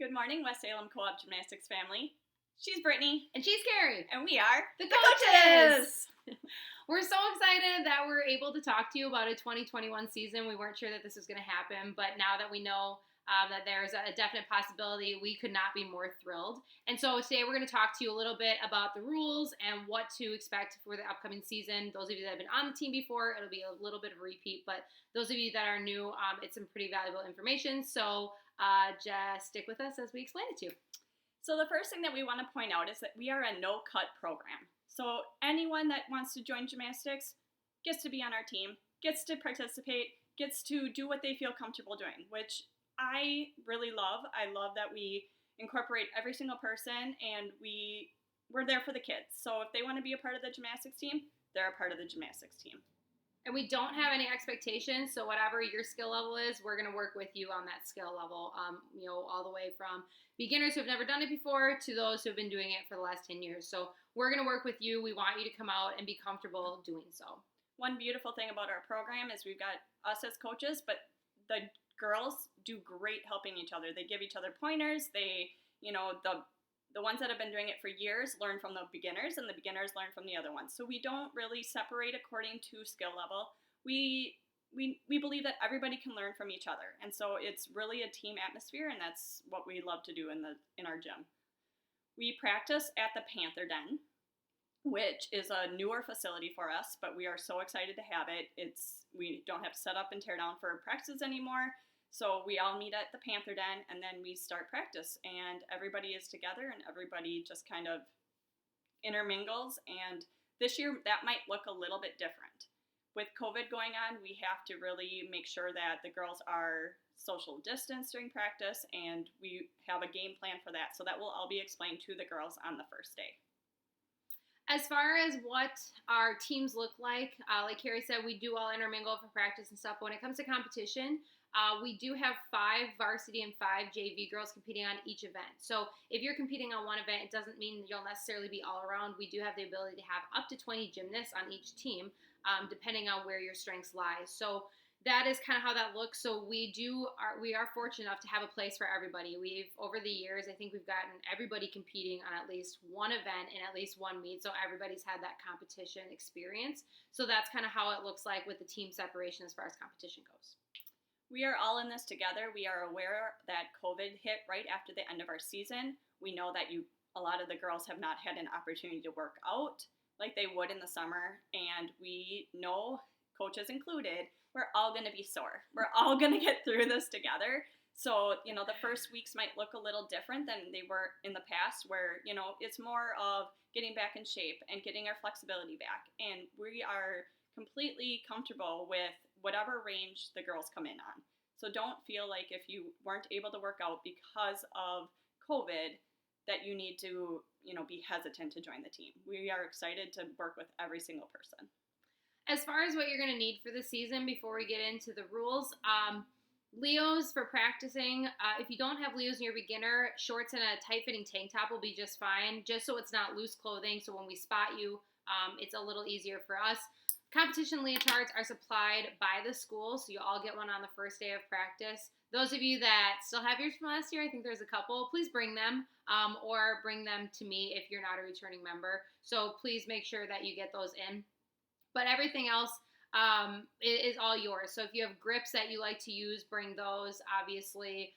Good morning, West Salem Co-op Gymnastics family. She's Brittany. And she's Carrie. And we are the coaches! We're so excited that we're able to talk to you about a 2021 season. We weren't sure that this was going to happen, but now that we know that there's a definite possibility, we could not be more thrilled. And so today we're going to talk to you a little bit about the rules and what to expect for the upcoming season. Those of you that have been on the team before, it'll be a little bit of a repeat, but those of you that are new, it's some pretty valuable information. So just stick with us as we explain it to you. So the first thing that we want to point out is that we are a no-cut program. So anyone that wants to join gymnastics gets to be on our team, gets to participate, gets to do what they feel comfortable doing, which I really love. I love that we incorporate every single person and we're there for the kids. So if they want to be a part of the gymnastics team, they're a part of the gymnastics team. And we don't have any expectations, so whatever your skill level is, we're going to work with you on that skill level, all the way from beginners who have never done it before to those who have been doing it for the last 10 years. So we're going to work with you. We want you to come out and be comfortable doing so. One beautiful thing about our program is we've got us as coaches, but the girls do great helping each other. They give each other pointers. They, the ones that have been doing it for years learn from the beginners, and the beginners learn from the other ones. So we don't really separate according to skill level. We believe that everybody can learn from each other, and so it's really a team atmosphere, and that's what we love to do in our gym. We practice at the Panther Den, which is a newer facility for us, but we are so excited to have it. We don't have to set up and tear down for practices anymore. So we all meet at the Panther Den, and then we start practice, and everybody is together, and everybody just kind of intermingles. And this year, that might look a little bit different. With COVID going on, we have to really make sure that the girls are social distance during practice, and we have a game plan for that. So that will all be explained to the girls on the first day. As far as what our teams look like Carrie said, we do all intermingle for practice and stuff. But when it comes to competition, we do have 5 varsity and 5 JV girls competing on each event. So if you're competing on one event, it doesn't mean you'll necessarily be all around. We do have the ability to have up to 20 gymnasts on each team, depending on where your strengths lie. So that is kind of how that looks. So we are fortunate enough to have a place for everybody. Over the years, I think we've gotten everybody competing on at least one event and at least one meet. So everybody's had that competition experience. So that's kind of how it looks like with the team separation as far as competition goes. We are all in this together. We are aware that COVID hit right after the end of our season. We know that a lot of the girls have not had an opportunity to work out like they would in the summer. And we know, coaches included, we're all going to be sore. We're all going to get through this together. So, the first weeks might look a little different than they were in the past where, it's more of getting back in shape and getting our flexibility back. And we are completely comfortable with whatever range the girls come in on. So don't feel like if you weren't able to work out because of COVID that you need to, be hesitant to join the team. We are excited to work with every single person. As far as what you're going to need for the season before we get into the rules, Leos for practicing. If you don't have Leos and you're a beginner, shorts and a tight-fitting tank top will be just fine, just so it's not loose clothing. So when we spot you, it's a little easier for us. Competition leotards are supplied by the school, so you all get one on the first day of practice. Those of you that still have yours from last year, I think there's a couple, please bring them or bring them to me if you're not a returning member. So please make sure that you get those in. But everything else is all yours. So if you have grips that you like to use, bring those. Obviously,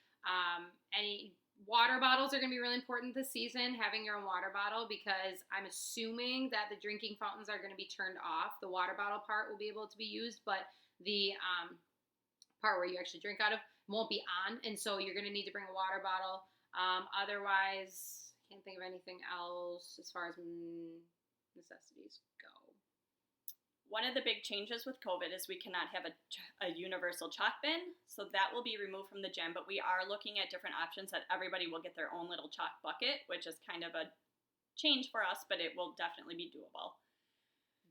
any water bottles are going to be really important this season, having your own water bottle, because I'm assuming that the drinking fountains are going to be turned off. The water bottle part will be able to be used, but the part where you actually drink out of won't be on, and so you're going to need to bring a water bottle. Otherwise, can't think of anything else as far as necessities go. One of the big changes with COVID is we cannot have a universal chalk bin, so that will be removed from the gym, but we are looking at different options that everybody will get their own little chalk bucket, which is kind of a change for us, but it will definitely be doable.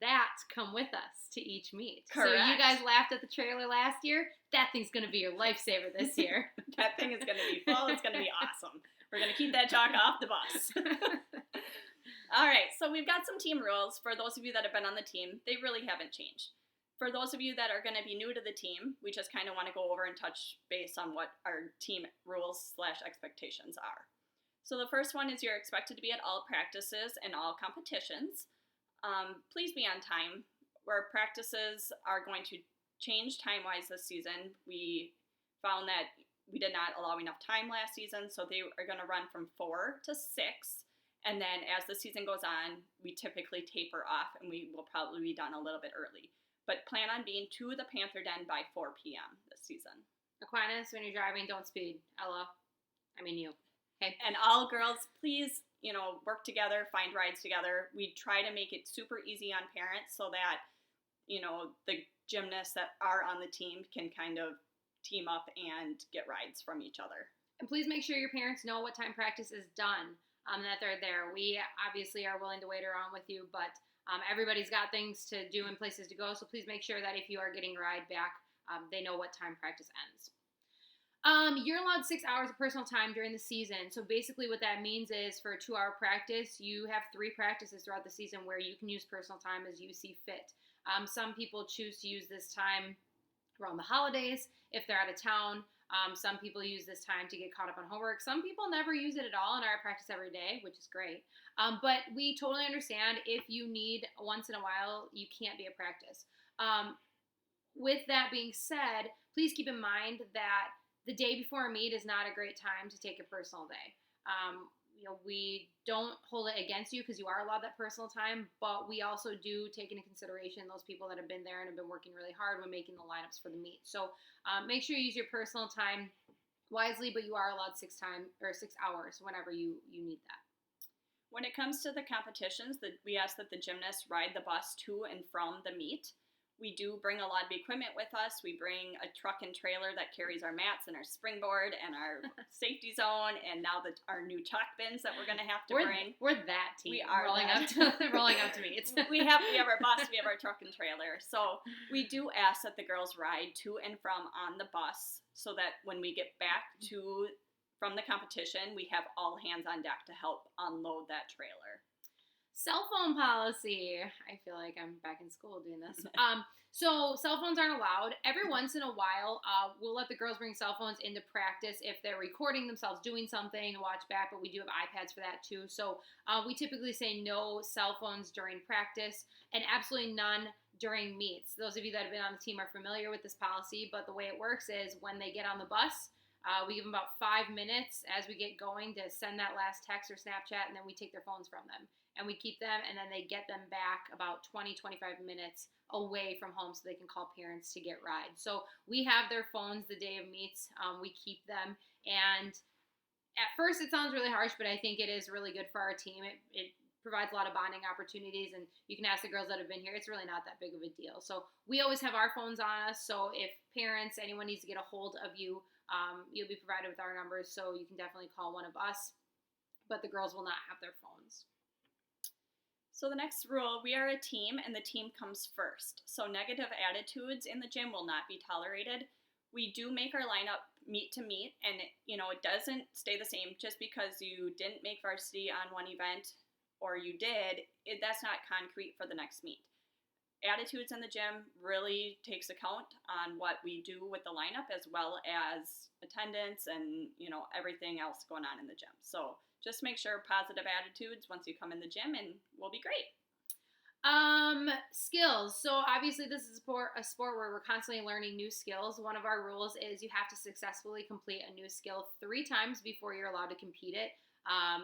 That come with us to each meet. Correct. So you guys laughed at the trailer last year. That thing's going to be your lifesaver this year. That thing is going to be full. It's going to be awesome. We're going to keep that chalk off the bus. All right, so we've got some team rules. For those of you that have been on the team, they really haven't changed. For those of you that are going to be new to the team, we just kind of want to go over and touch base on what our team rules/expectations are. So the first one is you're expected to be at all practices and all competitions. Please be on time. Our practices are going to change time-wise this season. We found that we did not allow enough time last season, so they are going to run from 4 to 6. And then as the season goes on, we typically taper off, and we will probably be done a little bit early. But plan on being to the Panther Den by 4 p.m. this season. Aquinas, when you're driving, don't speed. Ella. I mean you. Okay. And all girls, please, work together, find rides together. We try to make it super easy on parents so that, the gymnasts that are on the team can kind of team up and get rides from each other. And please make sure your parents know what time practice is done, that they're there. We obviously are willing to wait around with you, but everybody's got things to do and places to go, so please make sure that if you are getting a ride back, they know what time practice ends. You're allowed 6 hours of personal time during the season. So basically what that means is for a 2-hour practice, you have 3 practices throughout the season where you can use personal time as you see fit. Some people choose to use this time around the holidays if they're out of town. Some people use this time to get caught up on homework. Some people never use it at all and are at practice every day, which is great. But we totally understand if you need once in a while, you can't be at practice. With that being said, please keep in mind that the day before a meet is not a great time to take a personal day. We don't hold it against you because you are allowed that personal time, but we also do take into consideration those people that have been there and have been working really hard when making the lineups for the meet. So make sure you use your personal time wisely, but you are allowed 6 hours whenever you need that. When it comes to the competitions, we ask that the gymnasts ride the bus to and from the meet. We do bring a lot of equipment with us. We bring a truck and trailer that carries our mats and our springboard and our safety zone, and now our new chalk bins that we're going to have to bring. We're that team. We are rolling up to meets. we have our bus, we have our truck and trailer. So we do ask that the girls ride to and from on the bus so that when we get back from the competition, we have all hands on deck to help unload that trailer. Cell phone policy. I feel like I'm back in school doing this. So cell phones aren't allowed. Every once in a while, we'll let the girls bring cell phones into practice if they're recording themselves doing something to watch back, but we do have iPads for that too. So we typically say no cell phones during practice and absolutely none during meets. Those of you that have been on the team are familiar with this policy, but the way it works is when they get on the bus, we give them about 5 minutes as we get going to send that last text or Snapchat, and then we take their phones from them. And we keep them, and then they get them back about 20-25 minutes away from home so they can call parents to get rides. So we have their phones the day of meets. We keep them. And at first it sounds really harsh, but I think it is really good for our team. It provides a lot of bonding opportunities, and you can ask the girls that have been here. It's really not that big of a deal. So we always have our phones on us. So if parents, anyone needs to get a hold of you, you'll be provided with our numbers. So you can definitely call one of us, but the girls will not have their phones. So the next rule, we are a team and the team comes first. So negative attitudes in the gym will not be tolerated. We do make our lineup meet to meet, and it doesn't stay the same just because you didn't make varsity on one event or you did, that's not concrete for the next meet. Attitudes in the gym really takes account on what we do with the lineup as well as attendance and everything else going on in the gym. So just make sure positive attitudes once you come in the gym and we'll be great. Skills. So obviously this is a sport where we're constantly learning new skills. One of our rules is you have to successfully complete a new skill 3 times before you're allowed to compete it.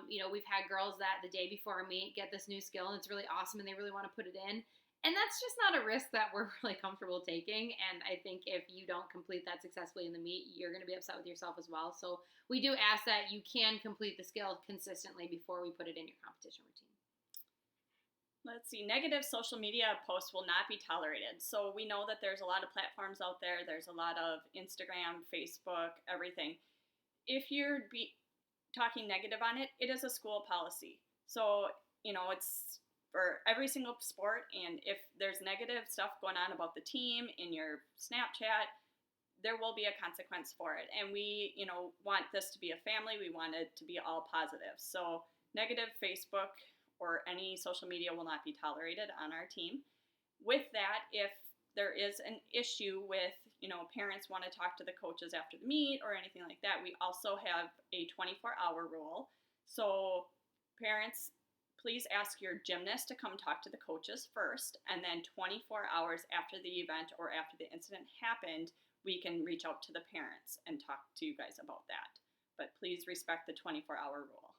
We've had girls that the day before a meet get this new skill and it's really awesome and they really want to put it in. And that's just not a risk that we're really comfortable taking. And I think if you don't complete that successfully in the meet, you're going to be upset with yourself as well. So we do ask that you can complete the skill consistently before we put it in your competition routine. Let's see, negative social media posts will not be tolerated. So we know that there's a lot of platforms out there. There's a lot of Instagram, Facebook, everything. If you're talking negative on it, it is a school policy. So, it's for every single sport, and if there's negative stuff going on about the team in your Snapchat, there will be a consequence for it. And we, want this to be a family. We want it to be all positive. So negative Facebook or any social media will not be tolerated on our team. With that, if there is an issue with, parents want to talk to the coaches after the meet or anything like that, we also have a 24-hour rule. So parents, please ask your gymnast to come talk to the coaches first, and then 24 hours after the event or after the incident happened, we can reach out to the parents and talk to you guys about that. But please respect the 24-hour rule.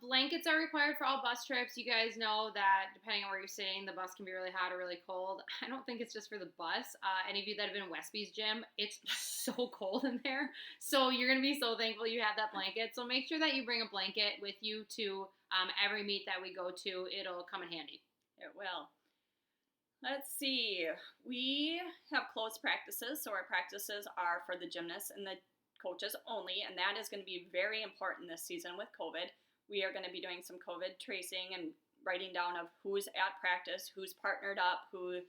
Blankets are required for all bus trips. You guys know that depending on where you're sitting, the bus can be really hot or really cold. I don't think it's just for the bus. Any of you that have been in Westby's gym, it's so cold in there. So you're going to be so thankful you have that blanket. So make sure that you bring a blanket with you to every meet that we go to. It'll come in handy. It will. Let's see. We have closed practices, so our practices are for the gymnasts and the coaches only, and that is going to be very important this season with COVID. We are going to be doing some COVID tracing and writing down of who's at practice, who's partnered up, who,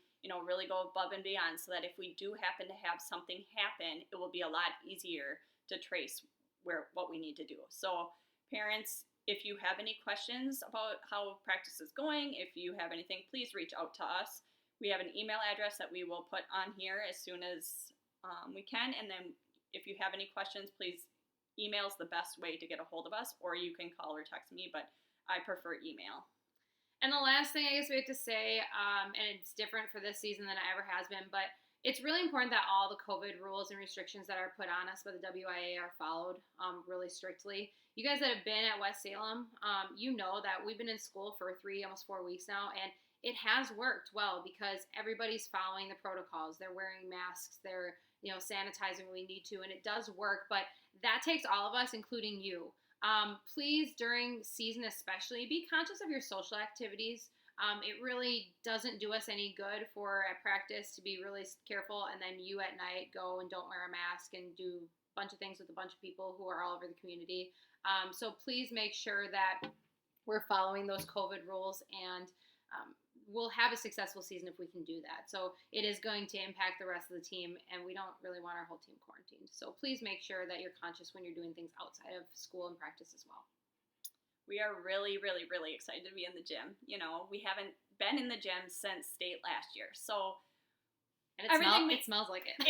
really go above and beyond, so that if we do happen to have something happen, it will be a lot easier to trace what we need to do. So parents, if you have any questions about how practice is going, if you have anything, please reach out to us. We have an email address that we will put on here as soon as we can, and then if you have any questions, please, email is the best way to get a hold of us, or you can call or text me, but I prefer email. And the last thing I guess we have to say, and it's different for this season than it ever has been, but it's really important that all the COVID rules and restrictions that are put on us by the WIA are followed really strictly. You guys that have been at West Salem, you know that we've been in school for almost 4 weeks now, and it has worked well because everybody's following the protocols. They're wearing masks. They're sanitizing when we need to, and it does work, but that takes all of us, including you. Please, during season especially, be conscious of your social activities. It really doesn't do us any good for at practice to be really careful, and then you at night go and don't wear a mask and do a bunch of things with a bunch of people who are all over the community. So please make sure that we're following those COVID rules, and we'll have a successful season if we can do that. So it is going to impact the rest of the team, and we don't really want our whole team quarantined. So please make sure that you're conscious when you're doing things outside of school and practice as well. We are really, really, really excited to be in the gym. We haven't been in the gym since state last year. So and it smells like it.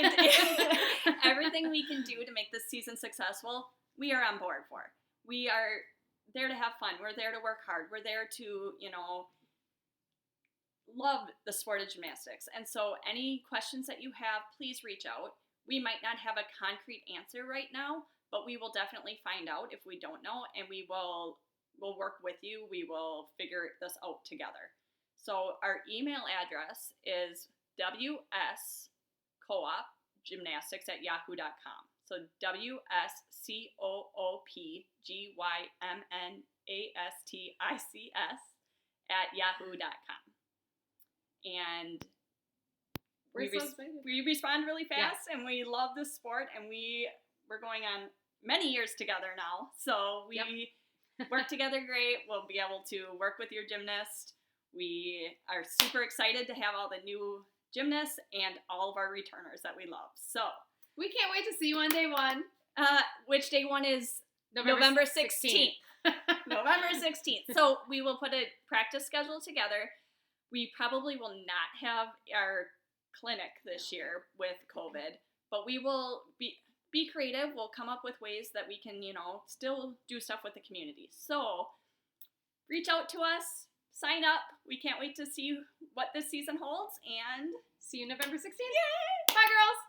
Everything we can do to make this season successful, we are on board for. We are there to have fun. We're there to work hard. We're there to, love the sport of gymnastics. And so any questions that you have, please reach out. We might not have a concrete answer right now, but we will definitely find out if we don't know, and we'll work with you. We will figure this out together. So our email address is wscoopgymnastics@yahoo.com. So wscoopgymnastics@yahoo.com. And we respond really fast, and we love this sport, and we're going on many years together now. So we work together great. We'll be able to work with your gymnast. We are super excited to have all the new gymnasts and all of our returners that we love. So we can't wait to see you on day one. Which day one is? November 16th. November 16th. So we will put a practice schedule together. We probably will not have our clinic this year with COVID, but we will be creative. We'll come up with ways that we can, still do stuff with the community. So reach out to us, sign up. We can't wait to see what this season holds, and see you November 16th. Yay! Bye, girls.